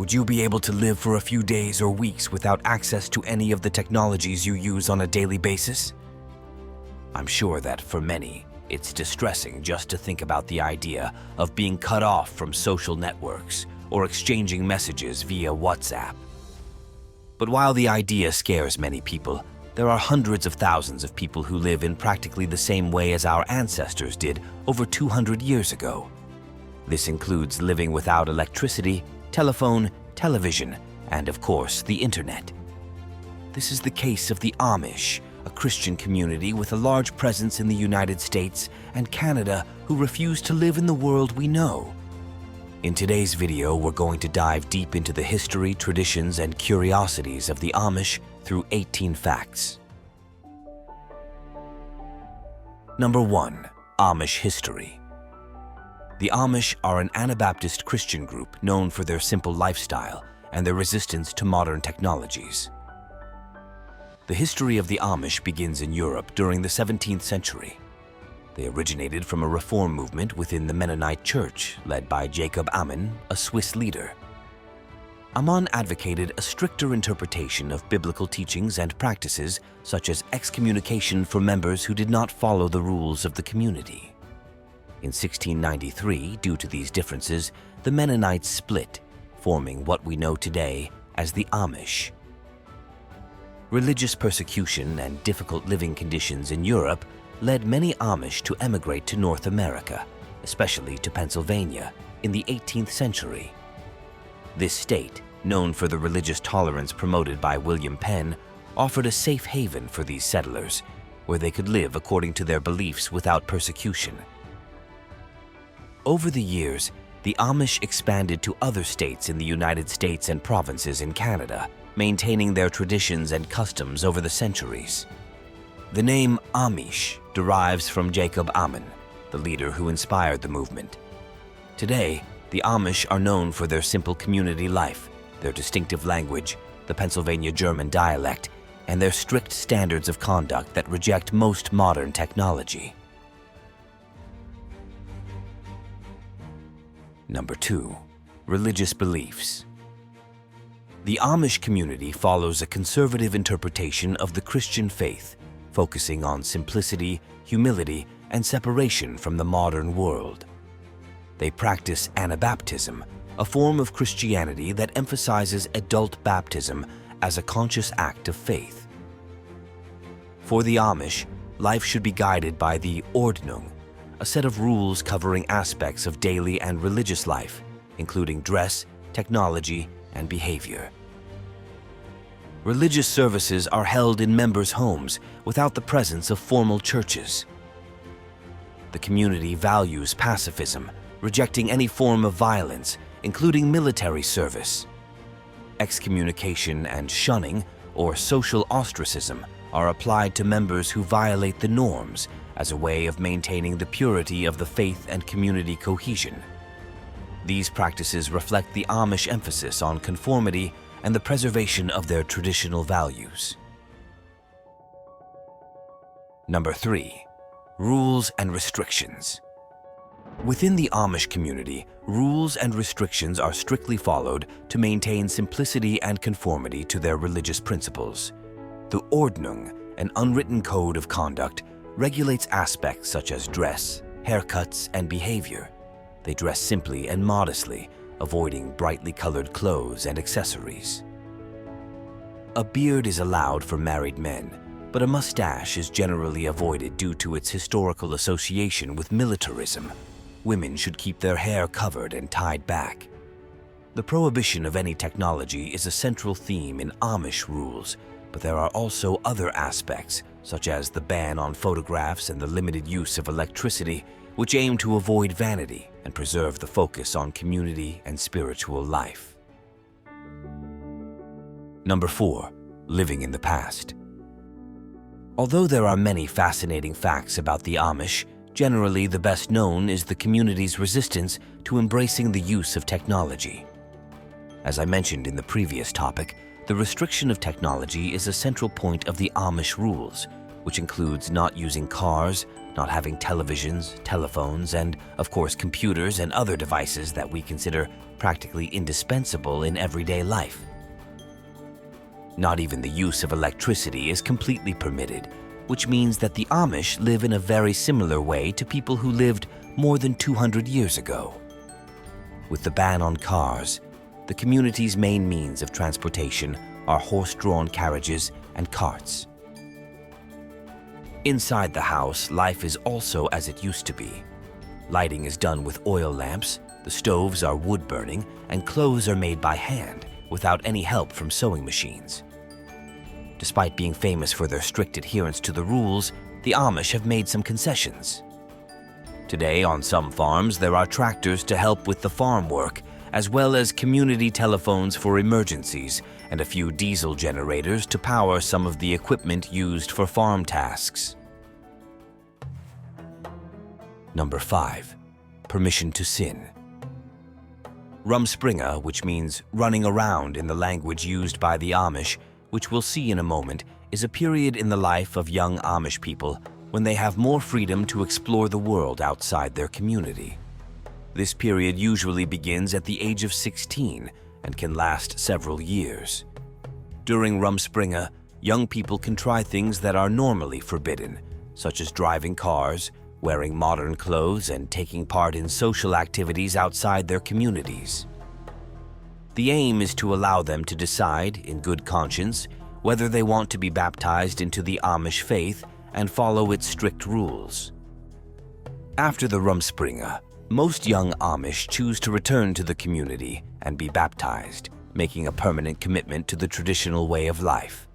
Would you be able to live for a few days or weeks without access to any of the technologies you use on a daily basis? I'm sure that for many, it's distressing just to think about the idea of being cut off from social networks or exchanging messages via WhatsApp. But while the idea scares many people, there are hundreds of thousands of people who live in practically the same way as our ancestors did over 200 years ago. This includes living without electricity, telephone, television, and of course, the internet. This is the case of the Amish, a Christian community with a large presence in the United States and Canada who refuse to live in the world we know. In today's video, we're going to dive deep into the history, traditions, and curiosities of the Amish through 18 facts. Number 1. Amish History. The Amish are an Anabaptist Christian group known for their simple lifestyle and their resistance to modern technologies. The history of the Amish begins in Europe during the 17th century. They originated from a reform movement within the Mennonite Church, led by Jacob Ammon, a Swiss leader. Ammon advocated a stricter interpretation of biblical teachings and practices, such as excommunication for members who did not follow the rules of the community. In 1693, due to these differences, the Mennonites split, forming what we know today as the Amish. Religious persecution and difficult living conditions in Europe led many Amish to emigrate to North America, especially to Pennsylvania, in the 18th century. This state, known for the religious tolerance promoted by William Penn, offered a safe haven for these settlers, where they could live according to their beliefs without persecution. Over the years, the Amish expanded to other states in the United States and provinces in Canada, maintaining their traditions and customs over the centuries. The name Amish derives from Jacob Ammon, the leader who inspired the movement. Today, the Amish are known for their simple community life, their distinctive language, the Pennsylvania German dialect, and their strict standards of conduct that reject most modern technology. Number 2. Religious beliefs. The Amish community follows a conservative interpretation of the Christian faith, focusing on simplicity, humility, and separation from the modern world. They practice Anabaptism, a form of Christianity that emphasizes adult baptism as a conscious act of faith. For the Amish, life should be guided by the Ordnung, a set of rules covering aspects of daily and religious life, including dress, technology, and behavior. Religious services are held in members' homes without the presence of formal churches. The community values pacifism, rejecting any form of violence, including military service. Excommunication and shunning, or social ostracism, are applied to members who violate the norms as a way of maintaining the purity of the faith and community cohesion. These practices reflect the Amish emphasis on conformity and the preservation of their traditional values. Number 3. Rules and restrictions. Within the Amish community, rules and restrictions are strictly followed to maintain simplicity and conformity to their religious principles. The Ordnung, an unwritten code of conduct, regulates aspects such as dress, haircuts, and behavior. They dress simply and modestly, avoiding brightly colored clothes and accessories. A beard is allowed for married men, but a mustache is generally avoided due to its historical association with militarism. Women should keep their hair covered and tied back. The prohibition of any technology is a central theme in Amish rules, but there are also other aspects, such as the ban on photographs and the limited use of electricity, which aim to avoid vanity and preserve the focus on community and spiritual life. Number 4. Living in the past. Although there are many fascinating facts about the Amish, generally the best known is the community's resistance to embracing the use of technology. As I mentioned in the previous topic, the restriction of technology is a central point of the Amish rules, which includes not using cars, not having televisions, telephones, and, of course, computers and other devices that we consider practically indispensable in everyday life. Not even the use of electricity is completely permitted, which means that the Amish live in a very similar way to people who lived more than 200 years ago. With the ban on cars, the community's main means of transportation are horse-drawn carriages and carts. Inside the house, life is also as it used to be. Lighting is done with oil lamps, the stoves are wood-burning, and clothes are made by hand without any help from sewing machines. Despite being famous for their strict adherence to the rules, the Amish have made some concessions. Today, on some farms, there are tractors to help with the farm work, as well as community telephones for emergencies and a few diesel generators to power some of the equipment used for farm tasks. Number 5. Permission to sin. Rumspringa, which means running around in the language used by the Amish, which we'll see in a moment, is a period in the life of young Amish people when they have more freedom to explore the world outside their community. This period usually begins at the age of 16 and can last several years. During Rumspringa, young people can try things that are normally forbidden, such as driving cars, wearing modern clothes, and taking part in social activities outside their communities. The aim is to allow them to decide, in good conscience, whether they want to be baptized into the Amish faith and follow its strict rules. After the Rumspringa, most young Amish choose to return to the community and be baptized, making a permanent commitment to the traditional way of life.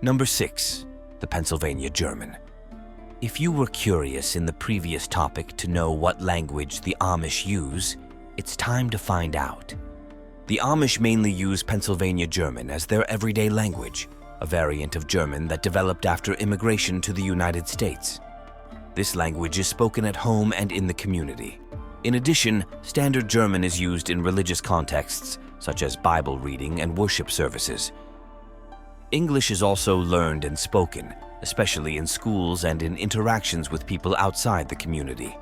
Number 6. The Pennsylvania German. If you were curious in the previous topic to know what language the Amish use, it's time to find out. The Amish mainly use Pennsylvania German as their everyday language, a variant of German that developed after immigration to the United States. This language is spoken at home and in the community. In addition, Standard German is used in religious contexts, such as Bible reading and worship services. English is also learned and spoken, especially in schools and in interactions with people outside the community.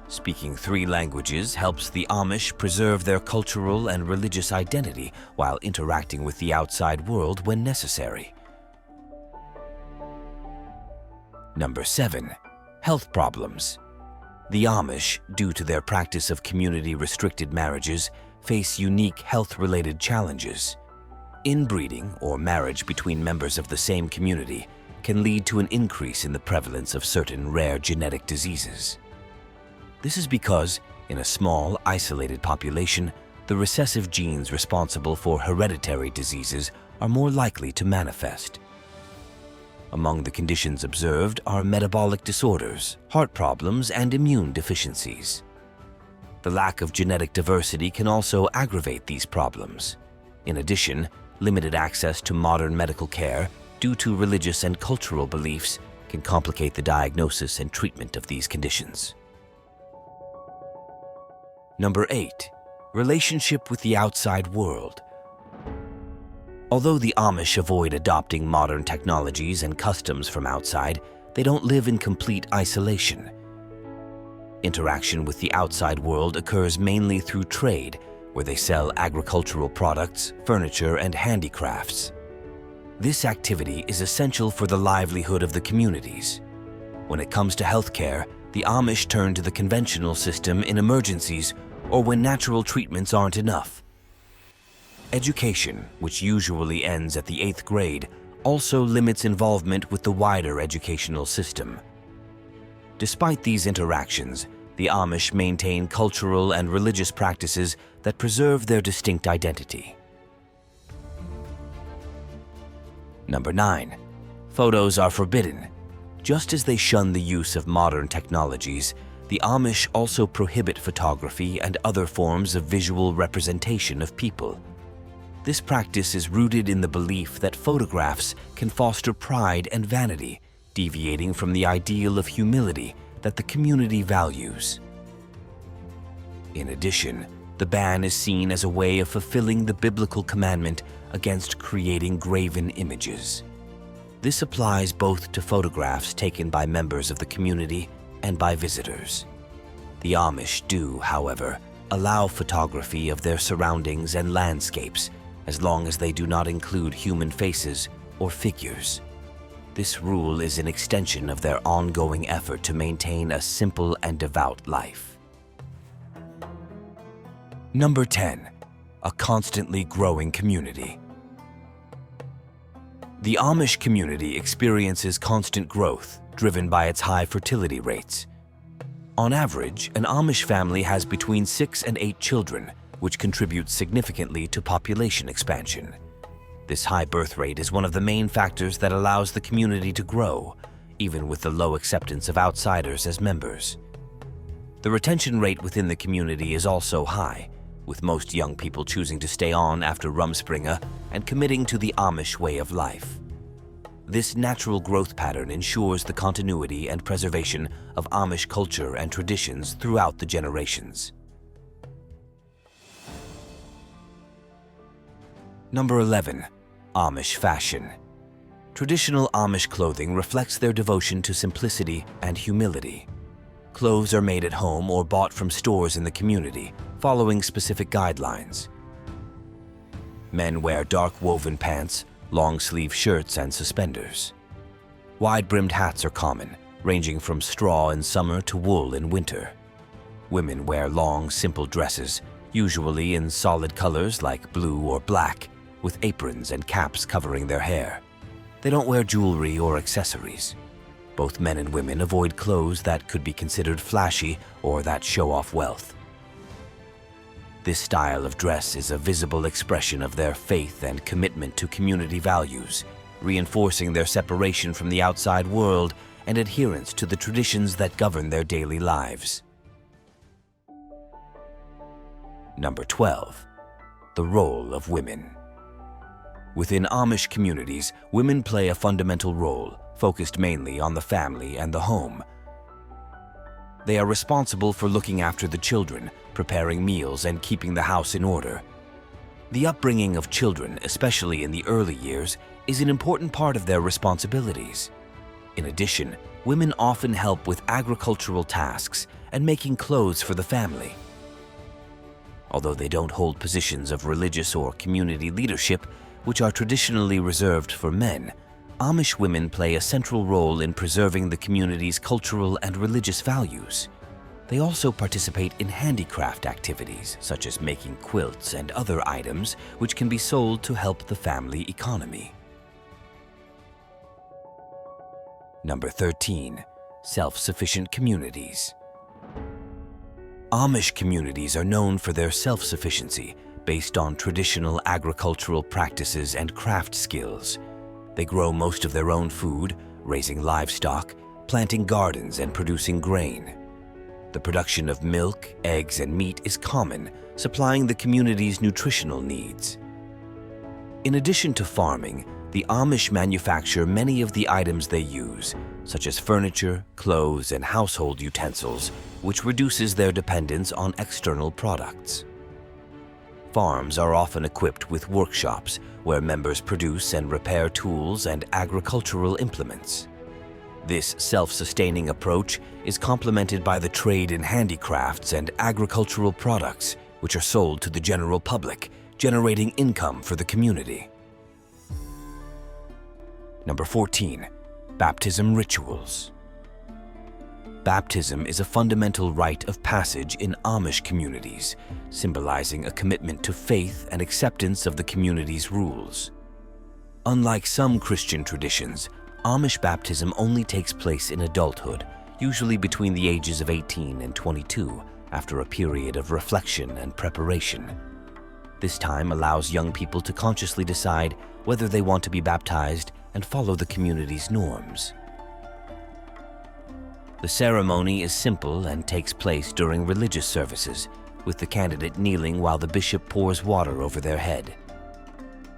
Speaking 3 languages helps the Amish preserve their cultural and religious identity while interacting with the outside world when necessary. Number 7. Health problems. The Amish, due to their practice of community-restricted marriages, face unique health-related challenges. Inbreeding, or marriage between members of the same community, can lead to an increase in the prevalence of certain rare genetic diseases. This is because, in a small, isolated population, the recessive genes responsible for hereditary diseases are more likely to manifest. Among the conditions observed are metabolic disorders, heart problems, and immune deficiencies. The lack of genetic diversity can also aggravate these problems. In addition, limited access to modern medical care due to religious and cultural beliefs can complicate the diagnosis and treatment of these conditions. Number 8. Relationship with the outside world. Although the Amish avoid adopting modern technologies and customs from outside, they don't live in complete isolation. Interaction with the outside world occurs mainly through trade, where they sell agricultural products, furniture, and handicrafts. This activity is essential for the livelihood of the communities. When it comes to healthcare, the Amish turn to the conventional system in emergencies or when natural treatments aren't enough. Education, which usually ends at the 8th grade, also limits involvement with the wider educational system. Despite these interactions, the Amish maintain cultural and religious practices that preserve their distinct identity. Number 9. Photos are forbidden. Just as they shun the use of modern technologies, the Amish also prohibit photography and other forms of visual representation of people. This practice is rooted in the belief that photographs can foster pride and vanity, deviating from the ideal of humility that the community values. In addition, the ban is seen as a way of fulfilling the biblical commandment against creating graven images. This applies both to photographs taken by members of the community and by visitors. The Amish do, however, allow photography of their surroundings and landscapes as long as they do not include human faces or figures. This rule is an extension of their ongoing effort to maintain a simple and devout life. Number 10. A constantly growing community. The Amish community experiences constant growth, driven by its high fertility rates. On average, an Amish family has between 6 and 8 children, which contributes significantly to population expansion. This high birth rate is one of the main factors that allows the community to grow, even with the low acceptance of outsiders as members. The retention rate within the community is also high, with most young people choosing to stay on after Rumspringa and committing to the Amish way of life. This natural growth pattern ensures the continuity and preservation of Amish culture and traditions throughout the generations. Number 11. Amish Fashion. Traditional Amish clothing reflects their devotion to simplicity and humility. Clothes are made at home or bought from stores in the community, following specific guidelines. Men wear dark woven pants, long-sleeve shirts, and suspenders. Wide-brimmed hats are common, ranging from straw in summer to wool in winter. Women wear long, simple dresses, usually in solid colors like blue or black, with aprons and caps covering their hair. They don't wear jewelry or accessories. Both men and women avoid clothes that could be considered flashy or that show off wealth. This style of dress is a visible expression of their faith and commitment to community values, reinforcing their separation from the outside world and adherence to the traditions that govern their daily lives. Number 12. The role of women. Within Amish communities, women play a fundamental role, focused mainly on the family and the home. They are responsible for looking after the children, preparing meals, and keeping the house in order. The upbringing of children, especially in the early years, is an important part of their responsibilities. In addition, women often help with agricultural tasks and making clothes for the family. Although they don't hold positions of religious or community leadership, which are traditionally reserved for men, Amish women play a central role in preserving the community's cultural and religious values. They also participate in handicraft activities, such as making quilts and other items which can be sold to help the family economy. Number 13. Self-Sufficient Communities. Amish communities are known for their self-sufficiency based on traditional agricultural practices and craft skills. They grow most of their own food, raising livestock, planting gardens, and producing grain. The production of milk, eggs, and meat is common, supplying the community's nutritional needs. In addition to farming, the Amish manufacture many of the items they use, such as furniture, clothes, and household utensils, which reduces their dependence on external products. Farms are often equipped with workshops where members produce and repair tools and agricultural implements. This self-sustaining approach is complemented by the trade in handicrafts and agricultural products, which are sold to the general public, generating income for the community. Number 14. Baptism rituals. Baptism is a fundamental rite of passage in Amish communities, symbolizing a commitment to faith and acceptance of the community's rules. Unlike some Christian traditions, Amish baptism only takes place in adulthood, usually between the ages of 18 and 22, after a period of reflection and preparation. This time allows young people to consciously decide whether they want to be baptized and follow the community's norms. The ceremony is simple and takes place during religious services, with the candidate kneeling while the bishop pours water over their head.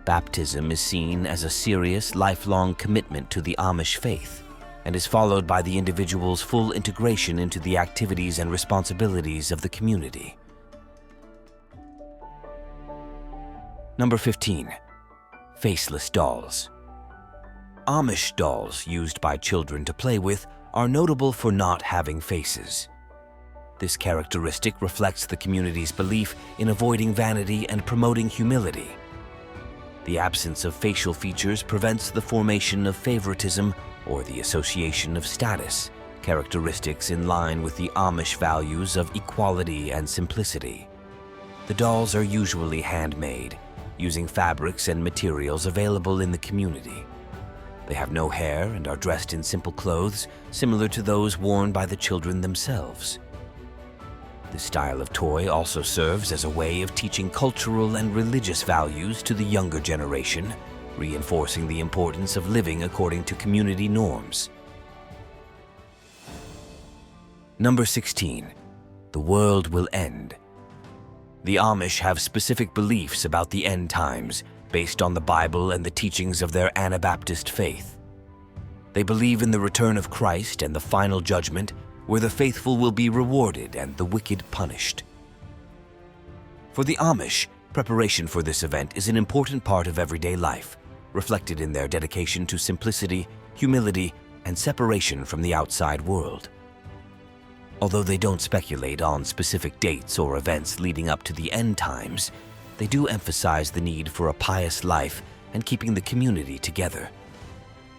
Baptism is seen as a serious, lifelong commitment to the Amish faith, and is followed by the individual's full integration into the activities and responsibilities of the community. Number 15. Faceless dolls. Amish dolls used by children to play with are notable for not having faces. This characteristic reflects the community's belief in avoiding vanity and promoting humility. The absence of facial features prevents the formation of favoritism or the association of status, characteristics in line with the Amish values of equality and simplicity. The dolls are usually handmade, using fabrics and materials available in the community. They have no hair and are dressed in simple clothes, similar to those worn by the children themselves. This style of toy also serves as a way of teaching cultural and religious values to the younger generation, reinforcing the importance of living according to community norms. Number 16. The world will end. The Amish have specific beliefs about the end times based on the Bible and the teachings of their Anabaptist faith. They believe in the return of Christ and the final judgment, where the faithful will be rewarded and the wicked punished. For the Amish, preparation for this event is an important part of everyday life, reflected in their dedication to simplicity, humility, and separation from the outside world. Although they don't speculate on specific dates or events leading up to the end times, they do emphasize the need for a pious life and keeping the community together.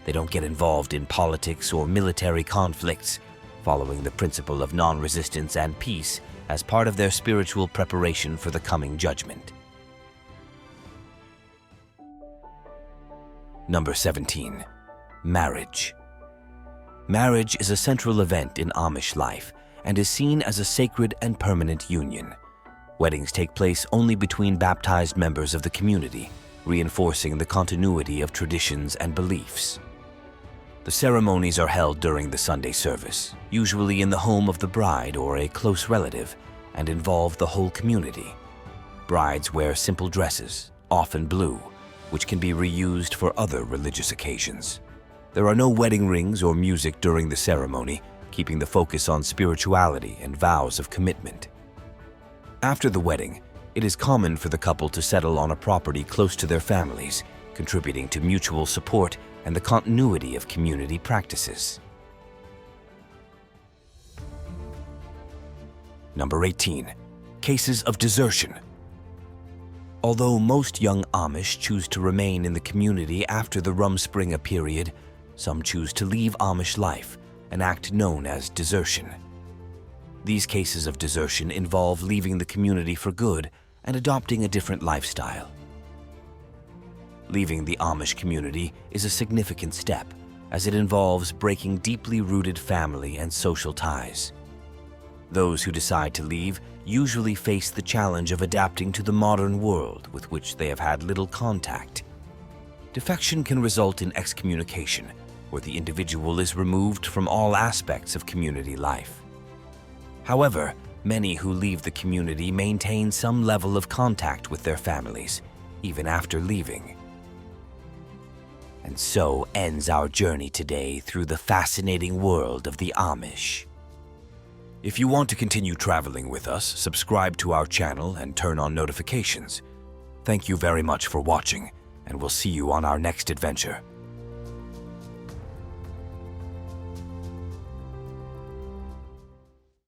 They don't get involved in politics or military conflicts, following the principle of non-resistance and peace as part of their spiritual preparation for the coming judgment. Number 17. Marriage. Marriage is a central event in Amish life and is seen as a sacred and permanent union. Weddings take place only between baptized members of the community, reinforcing the continuity of traditions and beliefs. The ceremonies are held during the Sunday service, usually in the home of the bride or a close relative, and involve the whole community. Brides wear simple dresses, often blue, which can be reused for other religious occasions. There are no wedding rings or music during the ceremony, keeping the focus on spirituality and vows of commitment. After the wedding, it is common for the couple to settle on a property close to their families, contributing to mutual support and the continuity of community practices. Number 18. Cases of desertion. Although most young Amish choose to remain in the community after the Rumspringa period, some choose to leave Amish life, an act known as desertion. These cases of desertion involve leaving the community for good and adopting a different lifestyle. Leaving the Amish community is a significant step, as it involves breaking deeply rooted family and social ties. Those who decide to leave usually face the challenge of adapting to the modern world with which they have had little contact. Defection can result in excommunication, where the individual is removed from all aspects of community life. However, many who leave the community maintain some level of contact with their families, even after leaving. And so ends our journey today through the fascinating world of the Amish. If you want to continue traveling with us, subscribe to our channel and turn on notifications. Thank you very much for watching, and we'll see you on our next adventure.